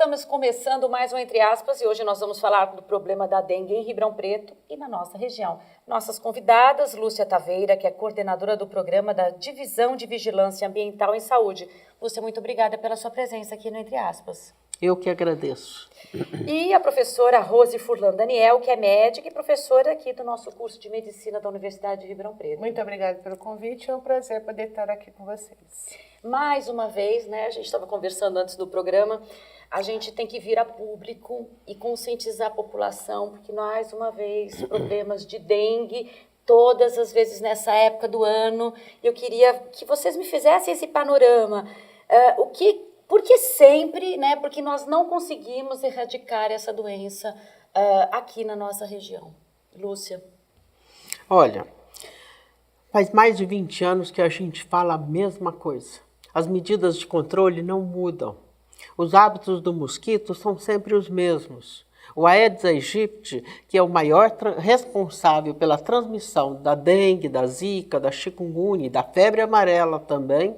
estamos começando mais um Entre Aspas e hoje nós vamos falar do problema da dengue em Ribeirão Preto e na nossa região. Nossas convidadas, Lúcia Taveira, que é coordenadora do programa da Divisão de Vigilância Ambiental em Saúde. Lúcia, muito obrigada pela sua presença aqui no Entre Aspas. Eu que agradeço. E a professora Rose Furlan Daniel, que é médica e professora aqui do nosso curso de Medicina da Universidade de Ribeirão Preto. Muito obrigada pelo convite, é um prazer poder estar aqui com vocês. Mais uma vez, né, a gente estava conversando antes do programa, a gente tem que vir a público e conscientizar a população, porque mais uma vez, problemas de dengue, todas as vezes nessa época do ano, eu queria que vocês me fizessem esse panorama. Porque sempre, né, porque nós não conseguimos erradicar essa doença aqui na nossa região. Lúcia. Olha, faz mais de 20 anos que a gente fala a mesma coisa. As medidas de controle não mudam. Os hábitos do mosquito são sempre os mesmos. O Aedes aegypti, que é o maior responsável pela transmissão da dengue, da zika, da chikungunya e da febre amarela também,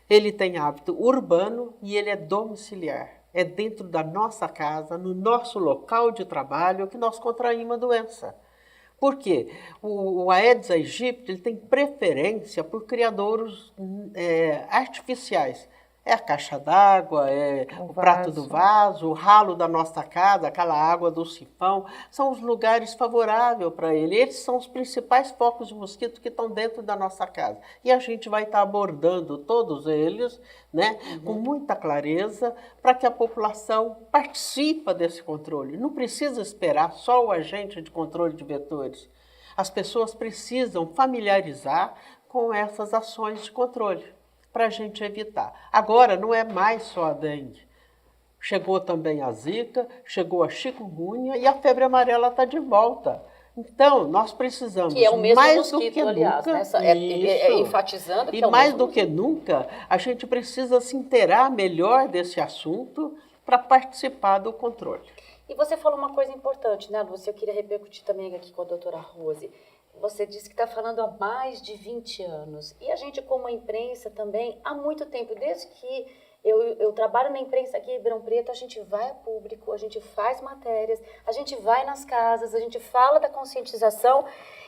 ele tem hábito urbano e ele é domiciliar. É dentro da nossa casa, no nosso local de trabalho, que nós contraímos a doença. Por quê? O Aedes aegypti ele tem preferência por criadouros artificiais. É a caixa d'água, é o prato do vaso, o ralo da nossa casa, aquela água do sifão. São os lugares favoráveis para ele. Eles são os principais focos de mosquito que estão dentro da nossa casa. E a gente vai estar abordando todos eles, né, com muita clareza, para que a população participe desse controle. Não precisa esperar só o agente de controle de vetores. As pessoas precisam familiarizar com essas ações de controle, para a gente evitar. Agora, não é mais só a dengue. Chegou também a zika, chegou a chikungunya e a febre amarela está de volta. Então, nós precisamos, que é o mesmo mais mosquito, do que aliás, nunca, né? Enfatizando que e é o mais mesmo do que nunca, a gente precisa se inteirar melhor desse assunto para participar do controle. E você falou uma coisa importante, né, Lúcia? Eu queria repercutir também aqui com a doutora Rose. Você disse que está falando há mais de 20 anos. E a gente, como imprensa também, há muito tempo, desde que eu trabalho na imprensa aqui em Ribeirão Preto, a gente vai a público, a gente faz matérias, a gente vai nas casas, a gente fala da conscientização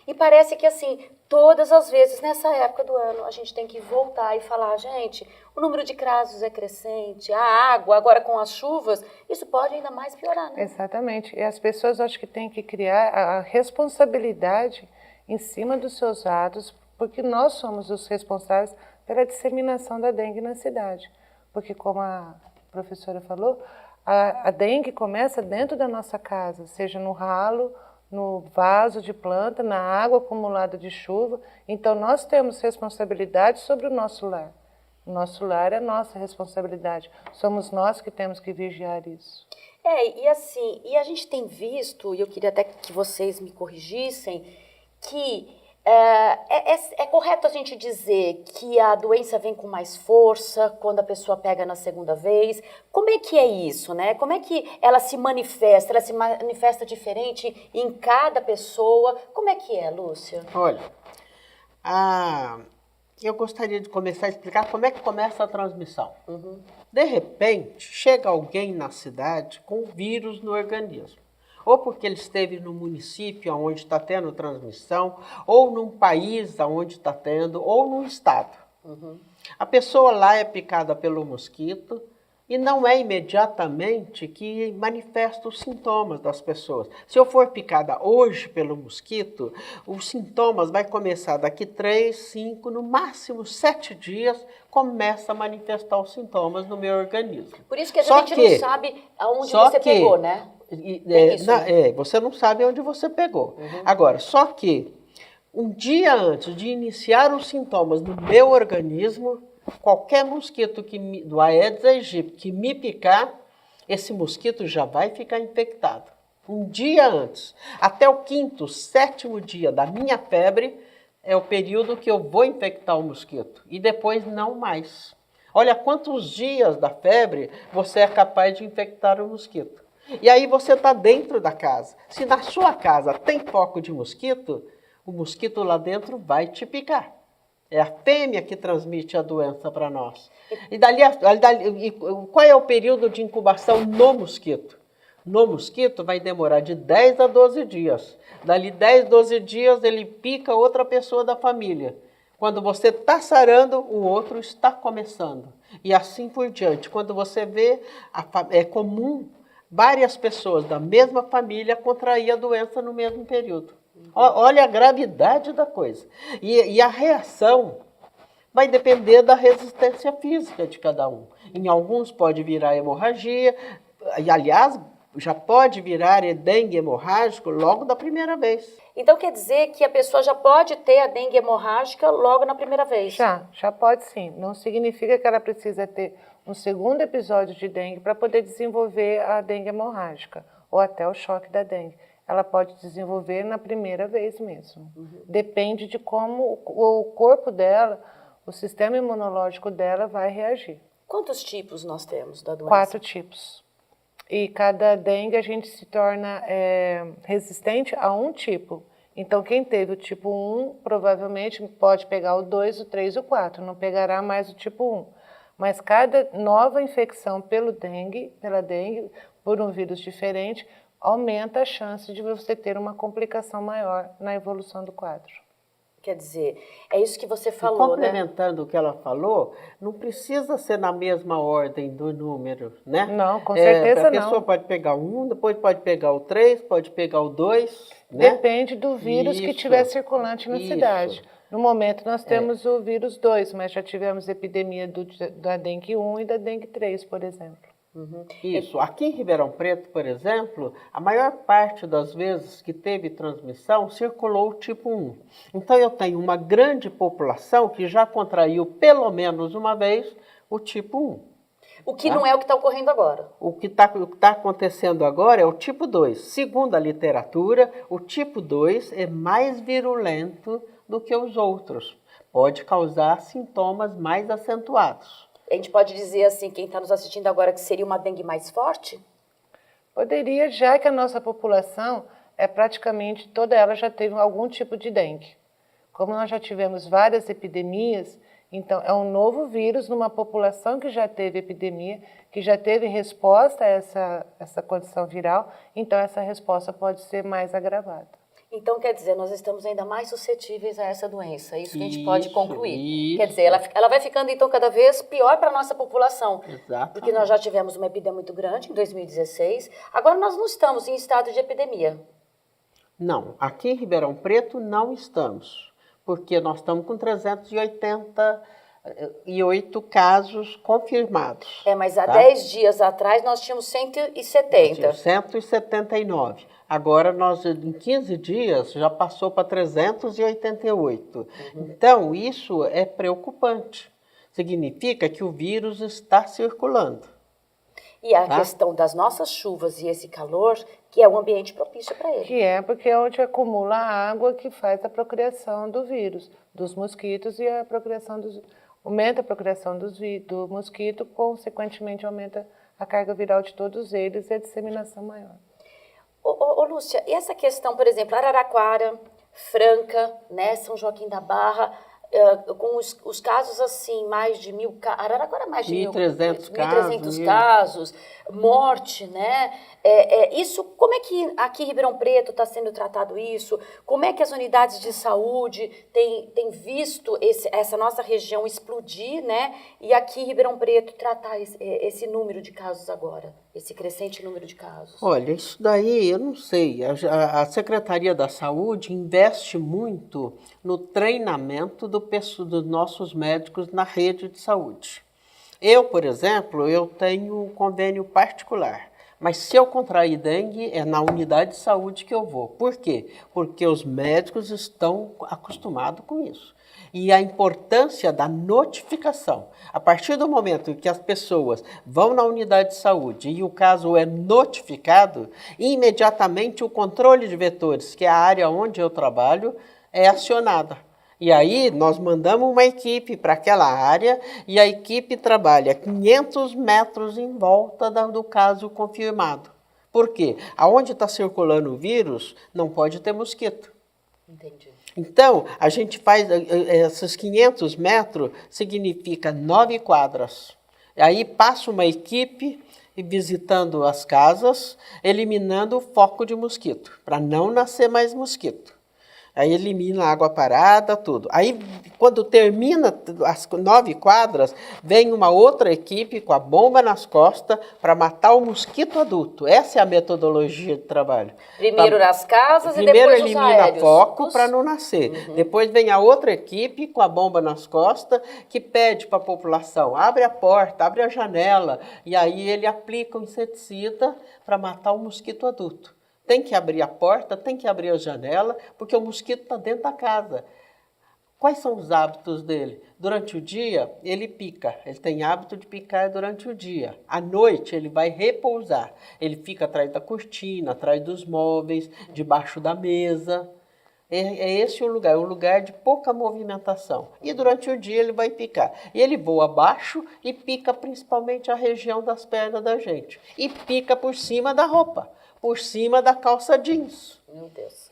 e parece que, assim, todas as vezes nessa época do ano a gente tem que voltar e falar, gente, o número de casos é crescente, a água, agora com as chuvas, isso pode ainda mais piorar, né? Exatamente. E as pessoas acho que têm que criar a responsabilidade em cima dos seus atos, porque nós somos os responsáveis pela disseminação da dengue na cidade. Porque, como a professora falou, a dengue começa dentro da nossa casa, seja no ralo, no vaso de planta, na água acumulada de chuva. Então, nós temos responsabilidade sobre o nosso lar. O nosso lar é nossa responsabilidade. Somos nós que temos que vigiar isso. E assim, e a gente tem visto, e eu queria até que vocês me corrigissem, que é correto a gente dizer que a doença vem com mais força quando a pessoa pega na segunda vez? Como é que é isso, né? Como é que ela se manifesta? Ela se manifesta diferente em cada pessoa? Como é que é, Lúcia? Olha, eu gostaria de começar a explicar como é que começa a transmissão. De repente, chega alguém na cidade com vírus no organismo. Ou porque ele esteve no município onde está tendo transmissão, ou num país onde está tendo, ou num estado. A pessoa lá é picada pelo mosquito e não é imediatamente que manifesta os sintomas das pessoas. Se eu for picada hoje pelo mosquito, os sintomas vai começar daqui 3, 5, no máximo 7 dias, começa a manifestar os sintomas no meu organismo. Por isso que a gente não sabe aonde você pegou, né? Você não sabe onde você pegou. Agora, só que um dia antes de iniciar os sintomas no meu organismo, qualquer mosquito do Aedes aegypti que me picar, esse mosquito já vai ficar infectado. Um dia antes, até o 5º, 7º dia da minha febre, é o período que eu vou infectar o mosquito. E depois não mais. Olha quantos dias da febre você é capaz de infectar o mosquito. E aí você está dentro da casa. Se na sua casa tem foco de mosquito, o mosquito lá dentro vai te picar. É a fêmea que transmite a doença para nós. E qual é o período de incubação no mosquito? No mosquito vai demorar de 10 a 12 dias. Dali 10, 12 dias ele pica outra pessoa da família. Quando você está sarando, o outro está começando. E assim por diante. Quando você vê, é comum várias pessoas da mesma família contrair a doença no mesmo período. Olha a gravidade da coisa. E a reação vai depender da resistência física de cada um. Em alguns pode virar hemorragia, e aliás, já pode virar dengue hemorrágico logo da primeira vez. Então quer dizer que a pessoa já pode ter a dengue hemorrágica logo na primeira vez? Já pode sim. Não significa que ela precisa ter um segundo episódio de dengue para poder desenvolver a dengue hemorrágica ou até o choque da dengue. Ela pode desenvolver na primeira vez mesmo. Depende de como o corpo dela, o sistema imunológico dela vai reagir. Quantos tipos nós temos da doença? 4 tipos. E cada dengue a gente se torna resistente a um tipo. Então, quem teve o tipo 1, provavelmente pode pegar o 2, o 3 e o 4, não pegará mais o tipo 1. Mas cada nova infecção pela dengue, por um vírus diferente, aumenta a chance de você ter uma complicação maior na evolução do quadro. Quer dizer, é isso que você falou, complementando o que ela falou, não precisa ser na mesma ordem do número, né? Não, com certeza não. A pessoa pode pegar o 1, depois pode pegar o 3, pode pegar o 2, né? Depende do vírus que estiver circulante na cidade. No momento nós temos o vírus 2, mas já tivemos epidemia da dengue 1 e da dengue 3, por exemplo. Isso. Aqui em Ribeirão Preto, por exemplo, a maior parte das vezes que teve transmissão circulou o tipo 1. Então eu tenho uma grande população que já contraiu pelo menos uma vez o tipo 1. O que não é o que está ocorrendo agora. O que está acontecendo agora é o tipo 2. Segundo a literatura, o tipo 2 é mais virulento do que os outros. Pode causar sintomas mais acentuados. A gente pode dizer assim, quem está nos assistindo agora, que seria uma dengue mais forte? Poderia, já que a nossa população praticamente toda ela já teve algum tipo de dengue. Como nós já tivemos várias epidemias, então é um novo vírus numa população que já teve epidemia, que já teve resposta a essa condição viral, então essa resposta pode ser mais agravada. Então, quer dizer, nós estamos ainda mais suscetíveis a essa doença. Isso que a gente pode concluir. Quer dizer, ela vai ficando, então, cada vez pior para a nossa população. Exato. Porque nós já tivemos uma epidemia muito grande em 2016. Agora nós não estamos em estado de epidemia. Não, aqui em Ribeirão Preto não estamos. Porque nós estamos com 388 casos confirmados. Mas há 10 dias atrás nós tínhamos 170. 179. Agora, em 15 dias, já passou para 388. Então, isso é preocupante. Significa que o vírus está circulando. E a questão das nossas chuvas e esse calor, que é um ambiente propício para ele. Que é porque é onde acumula a água que faz a procriação do vírus, dos mosquitos, e a procriação aumenta a procriação do mosquito, consequentemente aumenta a carga viral de todos eles e a disseminação maior. Ô Lúcia, e essa questão, por exemplo, Araraquara, Franca, né, São Joaquim da Barra, com os casos assim, mais de 1.000 casos, Araraquara mais de 1.300 casos, morte, né? Isso, como é que aqui em Ribeirão Preto está sendo tratado isso? Como é que as unidades de saúde têm visto essa nossa região explodir, né? E aqui em Ribeirão Preto tratar esse número de casos agora, esse crescente número de casos? Olha, isso daí eu não sei. A Secretaria da Saúde investe muito no treinamento dos nossos médicos na rede de saúde. Eu, por exemplo, eu tenho um convênio particular, mas se eu contrair dengue, é na unidade de saúde que eu vou. Por quê? Porque os médicos estão acostumados com isso. E a importância da notificação. A partir do momento que as pessoas vão na unidade de saúde e o caso é notificado, imediatamente o controle de vetores, que é a área onde eu trabalho, é acionada. E aí nós mandamos uma equipe para aquela área e a equipe trabalha 500 metros em volta do caso confirmado. Por quê? Aonde está circulando o vírus não pode ter mosquito. Entendi. Então, a gente faz esses 500 metros, significa 9 quadras. Aí passa uma equipe visitando as casas, eliminando o foco de mosquito, para não nascer mais mosquito. Aí elimina a água parada, tudo. Aí, quando termina as 9 quadras, vem uma outra equipe com a bomba nas costas para matar o mosquito adulto. Essa é a metodologia de trabalho. Primeiro nas casas e Primeiro depois os elimina aéreos. foco para não nascer. Depois vem a outra equipe com a bomba nas costas que pede para a população, abre a porta, abre a janela, e aí ele aplica o inseticida para matar o mosquito adulto. Tem que abrir a porta, tem que abrir a janela, porque o mosquito está dentro da casa. Quais são os hábitos dele? Durante o dia, ele pica. Ele tem hábito de picar durante o dia. À noite, ele vai repousar. Ele fica atrás da cortina, atrás dos móveis, debaixo da mesa. É esse o lugar, um lugar de pouca movimentação. E durante o dia ele vai picar. E ele voa abaixo e pica principalmente a região das pernas da gente. E pica por cima da roupa, por cima da calça jeans. Meu Deus.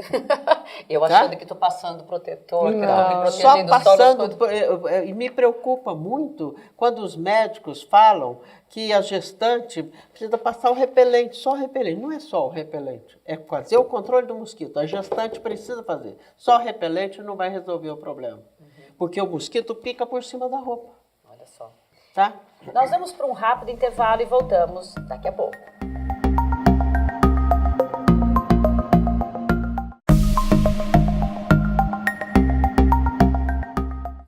Eu achando que estou passando protetor, que estou me Só protegendo passando, e me preocupa muito quando os médicos falam que a gestante precisa passar o repelente, só o repelente. Não é só o repelente, é fazer o controle do mosquito. A gestante precisa fazer. Só o repelente não vai resolver o problema, porque o mosquito pica por cima da roupa. Olha só. Tá? Nós vamos para um rápido intervalo e voltamos daqui a pouco.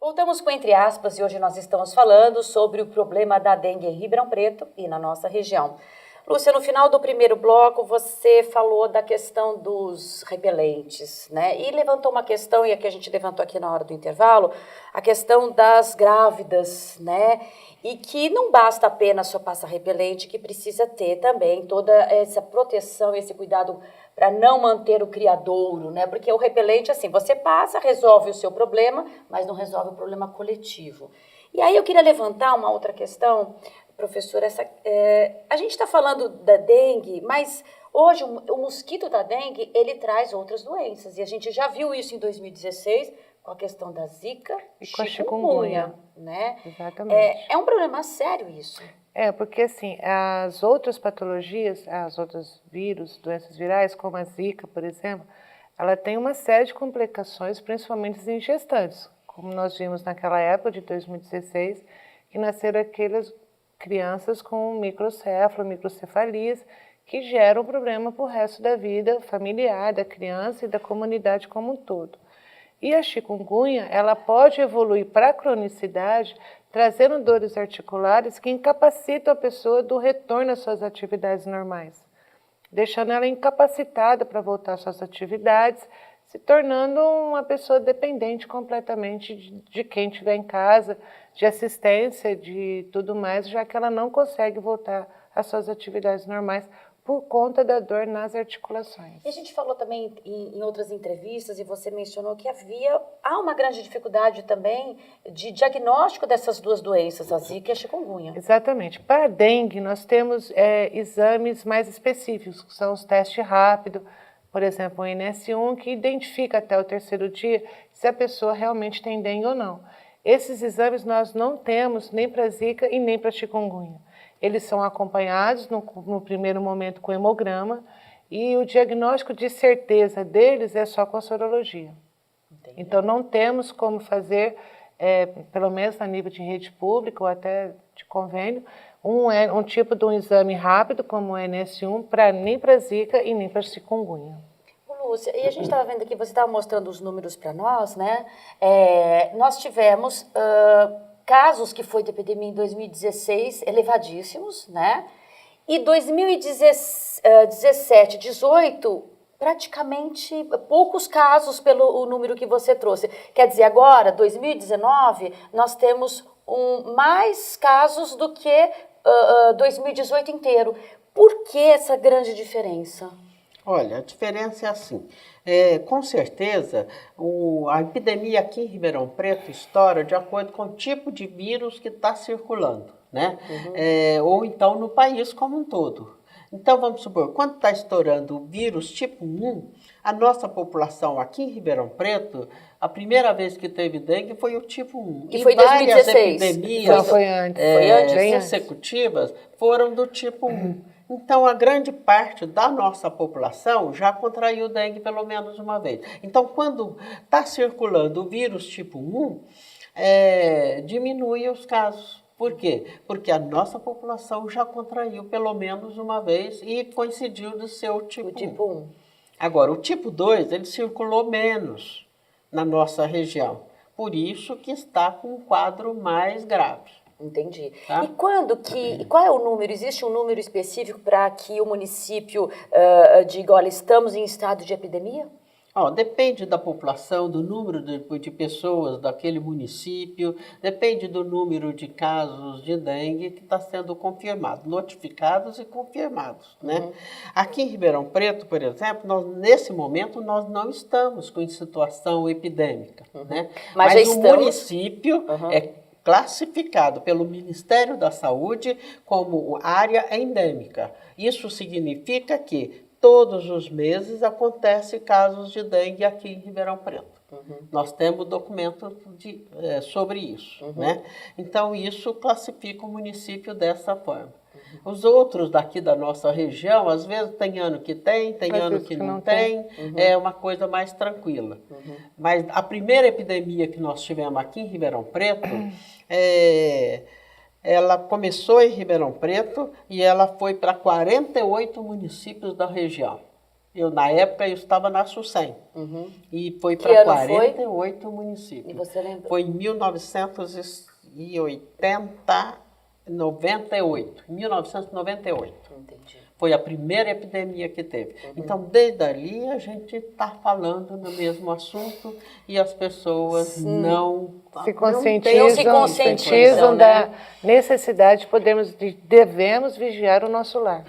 Voltamos com Entre Aspas e hoje nós estamos falando sobre o problema da dengue em Ribeirão Preto e na nossa região. Lúcia, no final do primeiro bloco você falou da questão dos repelentes, né? E levantou uma questão, e a que a gente levantou aqui na hora do intervalo, a questão das grávidas, né? E que não basta apenas só passar repelente, que precisa ter também toda essa proteção, esse cuidado para não manter o criadouro, né? Porque o repelente, assim, você passa, resolve o seu problema, mas não resolve o problema coletivo. E aí eu queria levantar uma outra questão, professora, a gente está falando da dengue, mas hoje o mosquito da dengue, ele traz outras doenças, e a gente já viu isso em 2016, com a questão da zika E com a chikungunya, né? Exatamente. É um problema sério isso. Porque assim, as outras patologias, as outras vírus, doenças virais, como a zika, por exemplo, ela tem uma série de complicações, principalmente em gestantes, como nós vimos naquela época de 2016, que nasceram aquelas crianças com microcéfalo, microcefalias, que geram problema para o resto da vida familiar, da criança e da comunidade como um todo. E a chikungunya, ela pode evoluir para a cronicidade, trazendo dores articulares que incapacitam a pessoa do retorno às suas atividades normais, deixando ela incapacitada para voltar às suas atividades, se tornando uma pessoa dependente completamente de quem estiver em casa, de assistência, de tudo mais, já que ela não consegue voltar às suas atividades normais por conta da dor nas articulações. E a gente falou também em outras entrevistas, e você mencionou que há uma grande dificuldade também de diagnóstico dessas duas doenças, a zika e a chikungunya. Exatamente. Para a dengue, nós temos exames mais específicos, que são os testes rápidos, por exemplo, o NS1, que identifica até o 3º dia se a pessoa realmente tem dengue ou não. Esses exames nós não temos nem para zika e nem para chikungunya. Eles são acompanhados no primeiro momento com hemograma e o diagnóstico de certeza deles é só com a sorologia. Entendi. Então, não temos como fazer, pelo menos a nível de rede pública ou até de convênio, um tipo de um exame rápido como o NS1 nem para zika e nem para chikungunya. Lúcia, e a gente estava vendo aqui, você estava mostrando os números para nós, né? Nós tivemos casos que foi de epidemia em 2016 elevadíssimos, né? E 2017, 18, praticamente poucos casos pelo número que você trouxe. Quer dizer, agora, 2019, nós temos mais casos do que 2018 inteiro. Por que essa grande diferença? Olha, a diferença é assim, com certeza a epidemia aqui em Ribeirão Preto estoura de acordo com o tipo de vírus que está circulando, né? Ou então no país como um todo. Então, vamos supor, quando está estourando o vírus tipo 1, A nossa população aqui em Ribeirão Preto, a primeira vez que teve dengue foi o tipo 1. E foi em várias 2016. epidemias Não, foi antes. Foi antes? Bem antes. consecutivas foram do tipo 1. Então, a grande parte da nossa população já contraiu dengue pelo menos uma vez. Então, quando está circulando o vírus tipo 1, diminui os casos. Por quê? Porque a nossa população já contraiu pelo menos uma vez e coincidiu de ser o tipo 1. O tipo 1. Agora, o tipo 2, ele circulou menos na nossa região. Por isso que está com um quadro mais grave. Entendi. Tá? E qual é o número? Existe um número específico para que o município diga, olha, estamos em estado de epidemia? Depende da população, do número de pessoas daquele município, depende do número de casos de dengue que está sendo confirmado, notificados e confirmados, né? Aqui em Ribeirão Preto, por exemplo, nesse momento nós não estamos com situação epidêmica, né? Mas já o município é classificado pelo Ministério da Saúde como área endêmica. Isso significa que todos os meses acontecem casos de dengue aqui em Ribeirão Preto. Nós temos documento sobre isso, né? Então, isso classifica o município dessa forma. Os outros daqui da nossa região, às vezes tem ano que tem ano que não tem, é uma coisa mais tranquila. Mas a primeira epidemia que nós tivemos aqui em Ribeirão Preto, ela começou em Ribeirão Preto e ela foi para 48 municípios da região. Na época, eu estava na SUSEM. E foi para 48 municípios. E você lembra? Foi em 1998. Entendi. Foi a primeira epidemia que teve. Então, desde ali, a gente está falando no mesmo assunto e as pessoas não se conscientizam da necessidade de devemos vigiar o nosso lar.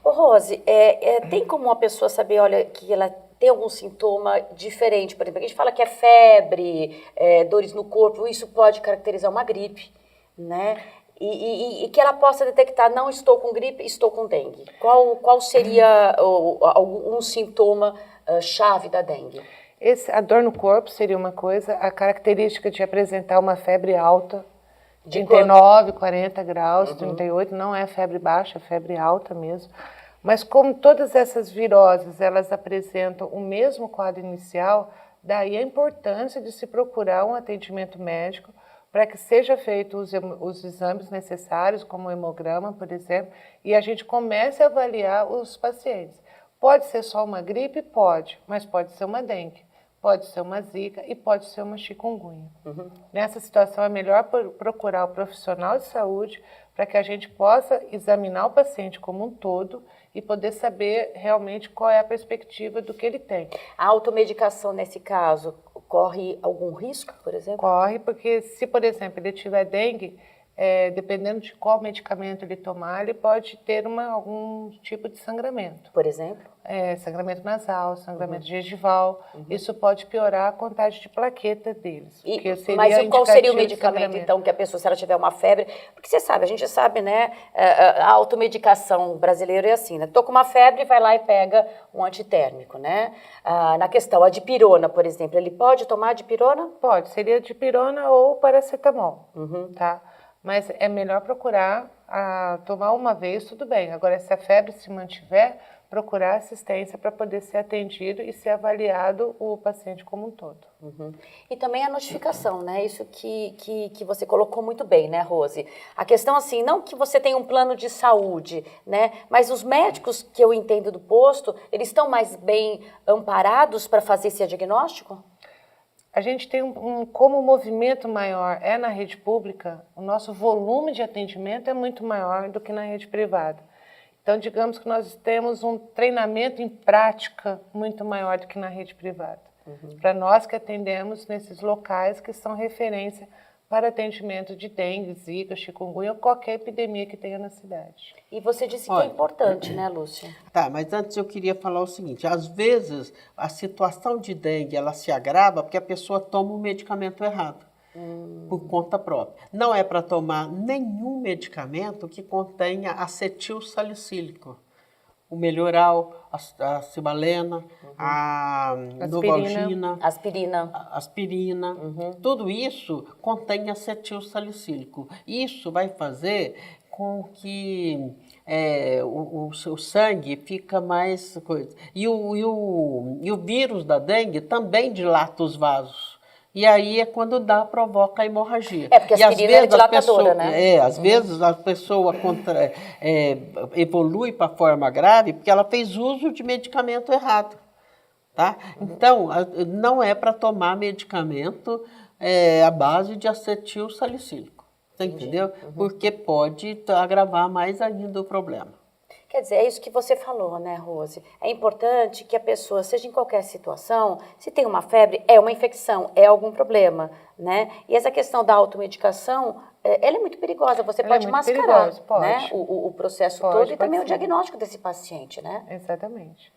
Ô, Rose, tem como uma pessoa saber, olha, que ela tem algum sintoma diferente? Por exemplo, a gente fala que é febre, dores no corpo, isso pode caracterizar uma gripe, né? E que ela possa detectar, não estou com gripe, estou com dengue. Qual seria algum sintoma chave da dengue? A dor no corpo seria uma coisa, a característica de apresentar uma febre alta, 39, 40 graus, 38, não é febre baixa, é febre alta mesmo. Mas como todas essas viroses, elas apresentam o mesmo quadro inicial, daí a importância de se procurar um atendimento médico para que seja feito os exames necessários, como o hemograma, por exemplo, e a gente comece a avaliar os pacientes. Pode ser só uma gripe? Pode, mas pode ser uma dengue, pode ser uma zika e pode ser uma chikungunya. Nessa situação é melhor procurar o profissional de saúde para que a gente possa examinar o paciente como um todo e poder saber realmente qual é a perspectiva do que ele tem. A automedicação, nesse caso, corre algum risco, por exemplo? Corre, porque se, por exemplo, ele tiver dengue, dependendo de qual medicamento ele tomar, ele pode ter algum tipo de sangramento. Por exemplo? Sangramento nasal, sangramento gengival. Isso pode piorar a contagem de plaqueta deles. Mas qual seria o medicamento, então, que a pessoa, se ela tiver uma febre... Porque você sabe, a gente sabe, né? A automedicação brasileira é assim, né? Tô com uma febre, vai lá e pega um antitérmico, né? Na questão, a dipirona, por exemplo, ele pode tomar dipirona? Pode, seria dipirona ou paracetamol, tá? Mas é melhor procurar tomar uma vez, tudo bem. Agora, se a febre se mantiver, procurar assistência para poder ser atendido e ser avaliado o paciente como um todo. E também a notificação, né? Isso que você colocou muito bem, né, Rose? A questão, assim, não que você tenha um plano de saúde, né? Mas os médicos que eu entendo do posto, eles estão mais bem amparados para fazer esse diagnóstico? A gente tem como o movimento maior é na rede pública, o nosso volume de atendimento é muito maior do que na rede privada. Então, digamos que nós temos um treinamento em prática muito maior do que na rede privada. Para nós que atendemos nesses locais que são referência para atendimento de dengue, zika, chikungunya ou qualquer epidemia que tenha na cidade. E você disse que é importante, né, Lúcia? Tá, mas antes eu queria falar o seguinte, às vezes a situação de dengue ela se agrava porque a pessoa toma um medicamento errado, por conta própria. Não é para tomar nenhum medicamento que contenha acetilsalicílico, o melhoral, a cibalena, a novalgina, aspirina. Tudo isso contém acetil salicílico. Isso vai fazer com que o seu sangue fica mais coisa. E o vírus da dengue também dilata os vasos. E aí é quando provoca a hemorragia. Porque a aspirina é dilatadora, né? Às vezes a pessoa evolui para a forma grave porque ela fez uso de medicamento errado. Tá? Então, não é para tomar medicamento à base de acetil salicílico. Você entendeu? Porque pode agravar mais ainda o problema. Quer dizer, é isso que você falou, né, Rose? É importante que a pessoa, seja em qualquer situação, se tem uma febre, é uma infecção, é algum problema, né? E essa questão da automedicação, ela é muito perigosa, você pode mascarar, né? O processo todo e também o diagnóstico desse paciente, né? Exatamente.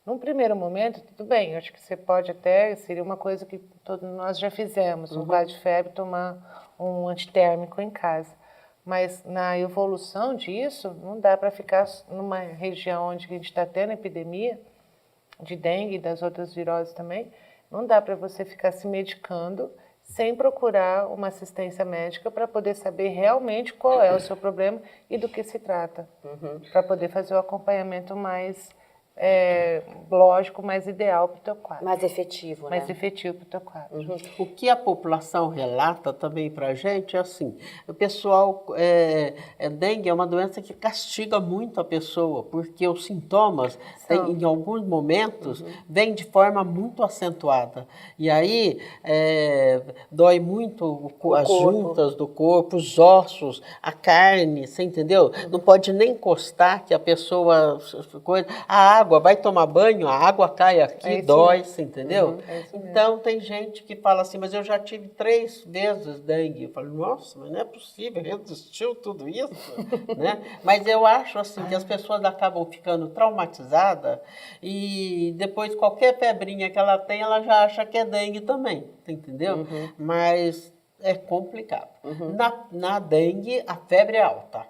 Num primeiro momento, tudo bem, acho que você pode até, seria uma coisa que todos nós já fizemos, um quadro de febre, tomar um antitérmico em casa. Mas na evolução disso, não dá para ficar numa região onde a gente está tendo epidemia de dengue e das outras viroses também, não dá para você ficar se medicando sem procurar uma assistência médica para poder saber realmente qual é o seu problema e do que se trata, para poder fazer o acompanhamento mais lógico, mais ideal para o teu quadro. Mais efetivo, mais efetivo para o teu quadro. O que a população relata também para a gente é assim, o pessoal, dengue é uma doença que castiga muito a pessoa, porque os sintomas, em alguns momentos, vêm de forma muito acentuada. E aí, dói muito as juntas do corpo, os ossos, a carne, você entendeu? Não pode nem encostar que a pessoa... A água, vai tomar banho, a água cai aqui, dói, você entendeu? Então, tem gente que fala assim, mas eu já tive 3 vezes dengue. Eu falo, nossa, mas não é possível, resistiu tudo isso? Né? Mas eu acho assim que as pessoas acabam ficando traumatizadas e depois qualquer febrinha que ela tem, ela já acha que é dengue também, entendeu? Mas é complicado. Na dengue, a febre é alta.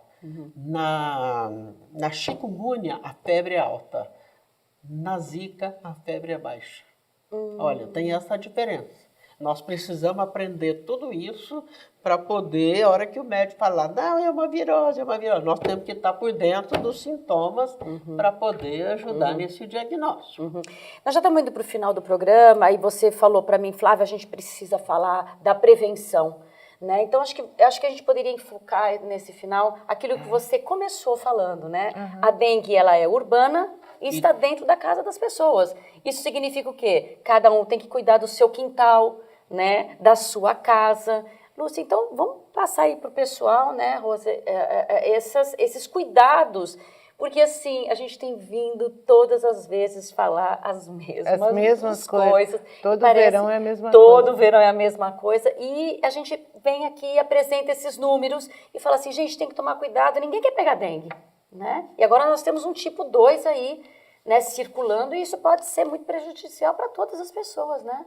Na chikungunya, a febre é alta. Na zika, a febre é baixa. Olha, tem essa diferença. Nós precisamos aprender tudo isso para poder, a hora que o médico falar, não, é uma virose, nós temos que estar por dentro dos sintomas para poder ajudar nesse diagnóstico. Nós já estamos indo para o final do programa, e você falou para mim, Flávia, a gente precisa falar da prevenção. Né? Então, acho que a gente poderia enfocar nesse final aquilo que você começou falando, né? A dengue, ela é urbana e está dentro da casa das pessoas. Isso significa o quê? Cada um tem que cuidar do seu quintal, né? Da sua casa. Lúcia, então, vamos passar aí para o pessoal, né, Rose, esses cuidados. Porque, assim, a gente tem vindo todas as vezes falar as mesmas coisas. Todo verão é a mesma coisa. Todo verão é a mesma coisa. E a gente vem aqui e apresenta esses números e fala assim, gente, tem que tomar cuidado, ninguém quer pegar dengue, né? E agora nós temos um tipo 2 aí, né, circulando, e isso pode ser muito prejudicial para todas as pessoas, né?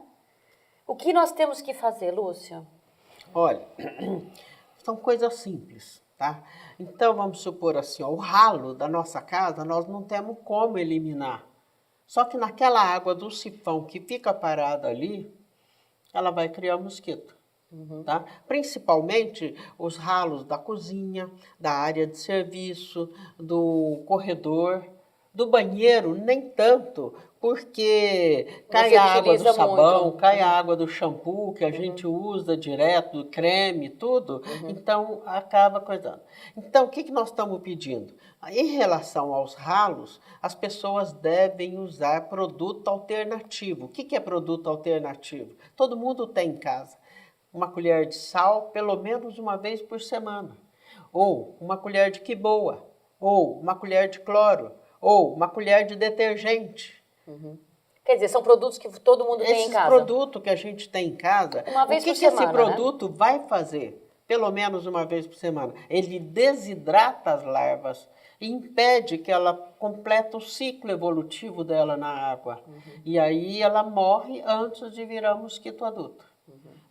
O que nós temos que fazer, Lúcia? Olha, são coisas simples. Tá? Então, vamos supor assim, o ralo da nossa casa nós não temos como eliminar. Só que naquela água do sifão que fica parada ali, ela vai criar mosquito. Tá? Principalmente os ralos da cozinha, da área de serviço, do corredor, do banheiro, nem tanto, porque cai a água do sabão, cai a água do shampoo que a gente usa direto, do creme, tudo, então acaba coisando. Então, o que nós estamos pedindo? Em relação aos ralos, as pessoas devem usar produto alternativo. O que é produto alternativo? Todo mundo tem em casa. Uma colher de sal, pelo menos uma vez por semana. Ou uma colher de quiboa, ou uma colher de cloro, ou uma colher de detergente. Quer dizer, são produtos que todo mundo tem em casa. Esses produtos que a gente tem em casa, uma vez por semana, esse produto vai fazer? Pelo menos uma vez por semana. Ele desidrata as larvas e impede que ela complete o ciclo evolutivo dela na água. E aí ela morre antes de virar mosquito adulto.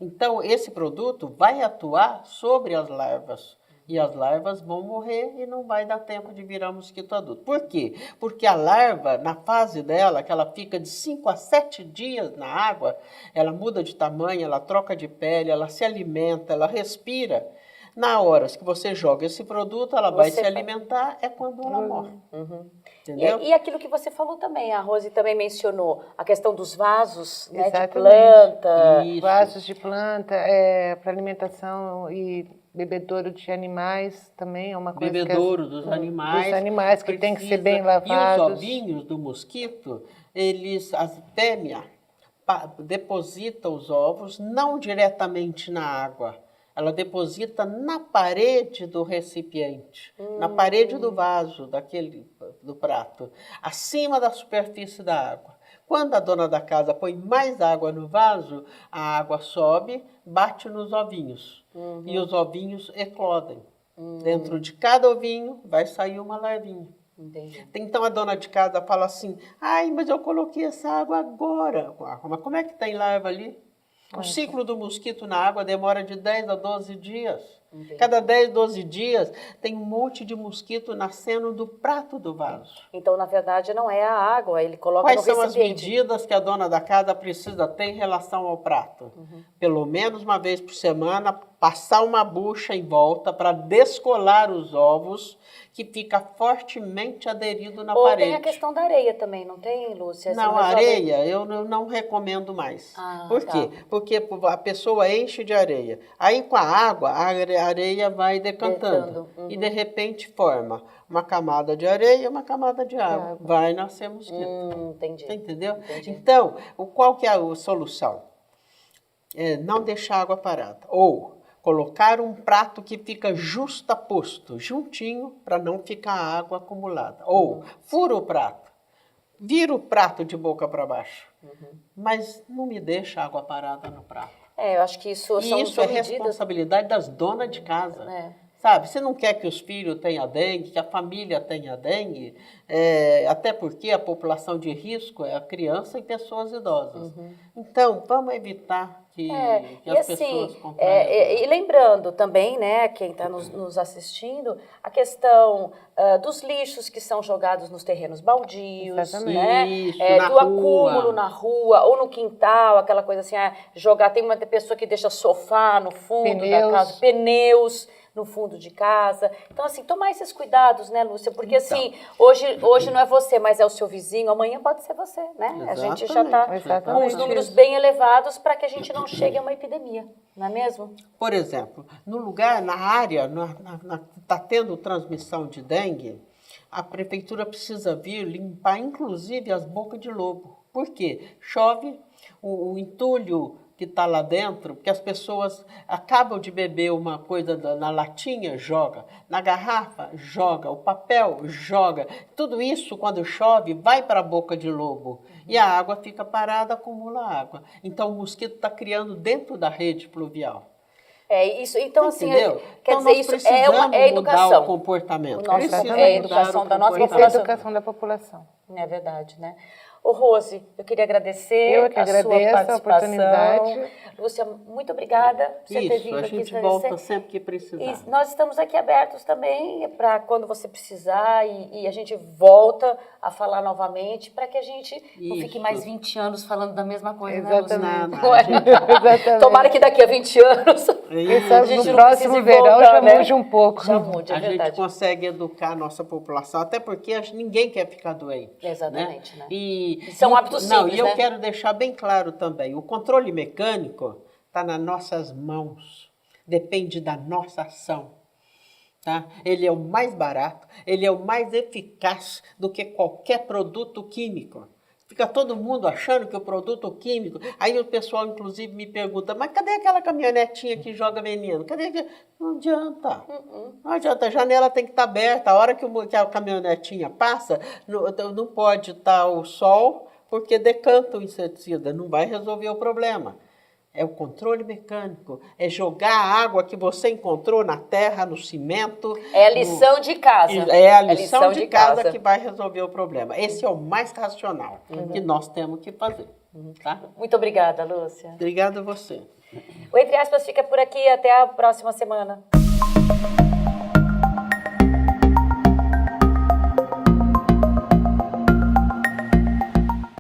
Então, esse produto vai atuar sobre as larvas E as larvas vão morrer e não vai dar tempo de virar mosquito adulto. Por quê? Porque a larva, na fase dela, que ela fica de 5 a 7 dias na água, ela muda de tamanho, ela troca de pele, ela se alimenta, ela respira. Na hora que você joga esse produto, ela vai se alimentar, é quando ela morre. Entendeu? E aquilo que você falou também, a Rose também mencionou, a questão dos vasos, né, de Exatamente. planta. Isso. Vasos de planta, para alimentação e bebedouro de animais também é uma coisa Bebedouro dos animais. Dos animais que tem que ser bem E os lavados. ovinhos do mosquito, as fêmeas deposita os ovos não diretamente na água. Ela deposita na parede do recipiente, na parede do vaso, do prato, acima da superfície da água. Quando a dona da casa põe mais água no vaso, a água sobe, bate nos ovinhos. E os ovinhos eclodem. Dentro de cada ovinho vai sair uma larvinha. Entendi. Então a dona de casa fala assim, ai, mas eu coloquei essa água agora. Mas como é que tem larva ali? O ciclo do mosquito na água demora de 10 a 12 dias. Entendi. Cada 10, 12 dias tem um monte de mosquito nascendo do prato do vaso. Então, na verdade, não é a água, ele coloca Quais no são as recipiente. medidas que a dona da casa precisa ter em relação ao prato? Pelo menos uma vez por semana, passar uma bucha em volta para descolar os ovos, que fica fortemente aderido na Ou parede. tem a questão da areia também, não tem, Lúcia? Você Não, a resolve- areia eu não recomendo mais. Ah, Por quê? Porque a pessoa enche de areia. Aí com a água, a areia vai decantando. E de repente forma uma camada de areia e uma camada de água. Vai nascer mosquito. Entendi. Você entendeu? Entendi. Então, qual que é a solução? Não deixar a água parada. Ou colocar um prato que fica justaposto, juntinho, para não ficar água acumulada. Ou fura o prato, vira o prato de boca para baixo, mas não me deixa água parada no prato. Eu acho que isso E são isso é medidas... responsabilidade das donas de casa. É. Sabe, você não quer que os filhos tenham dengue, que a família tenha dengue, até porque a população de risco é a criança e pessoas idosas. Então, vamos evitar que as pessoas contraiam. E lembrando também, né, quem está nos assistindo, a questão dos lixos que são jogados nos terrenos baldios, Exatamente. né, Isso, do na acúmulo rua. na rua ou no quintal, aquela coisa assim, jogar, tem uma pessoa que deixa sofá no fundo da Pneus. casa, pneus no fundo de casa. Então, assim, tomar esses cuidados, né, Lúcia? Porque, assim, hoje não é você, mas é o seu vizinho, amanhã pode ser você, né? A gente já está com os Exatamente. números bem elevados para que a gente não chegue a uma epidemia, não é mesmo? Por exemplo, no lugar, na área, está tendo transmissão de dengue, a prefeitura precisa vir limpar, inclusive, as bocas de lobo. Por quê? Chove, o entulho que está lá dentro, porque as pessoas acabam de beber uma coisa na latinha, joga, na garrafa, joga, o papel, joga. Tudo isso, quando chove, vai para a boca de lobo. E a água fica parada, acumula água. Então, o mosquito está criando dentro da rede pluvial. Isso, então, assim, Entendeu? quer Então, dizer, nós isso precisamos mudar a educação. mudar o comportamento. O nosso- Precisa é a mudar educação o da nossa Essa é a população. educação da população. É verdade, né? Ô, Rose, eu queria agradecer Eu que a sua agradeço a participação. oportunidade. Lúcia, muito obrigada por você ter Isso, vindo a aqui gente esclarecer. volta sempre que precisar. E nós estamos aqui abertos também para quando você precisar e a gente volta a falar novamente para que a gente não fique Isso. mais 20 anos falando da mesma coisa, Exatamente. né, Não, Lúcia? a gente- Exatamente. Tomara que daqui a 20 anos Quem sabe gente no não próximo precise verão voltar, já né? mude um pouco. já mude, é A gente verdade. consegue educar a nossa população, até porque ninguém quer ficar doente. Exatamente, né? E são hábitos não, simples, e eu né? quero deixar bem claro também, o controle mecânico está nas nossas mãos, depende da nossa ação. Tá? Ele é o mais barato, ele é o mais eficaz do que qualquer produto químico. Fica todo mundo achando que o produto químico... Aí o pessoal, inclusive, me pergunta, mas cadê aquela caminhonetinha que joga veneno? Cadê? Não adianta. Não adianta, a janela tem que estar aberta. A hora que a caminhonetinha passa, não pode estar o sol, porque decanta o inseticida, não vai resolver o problema. É o controle mecânico, é jogar a água que você encontrou na terra, no cimento. É a lição de casa. É a lição de casa casa que vai resolver o problema. Esse é o mais racional que nós temos que fazer. Tá? Muito obrigada, Lúcia. Obrigado a você. O Entre Aspas fica por aqui. Até a próxima semana.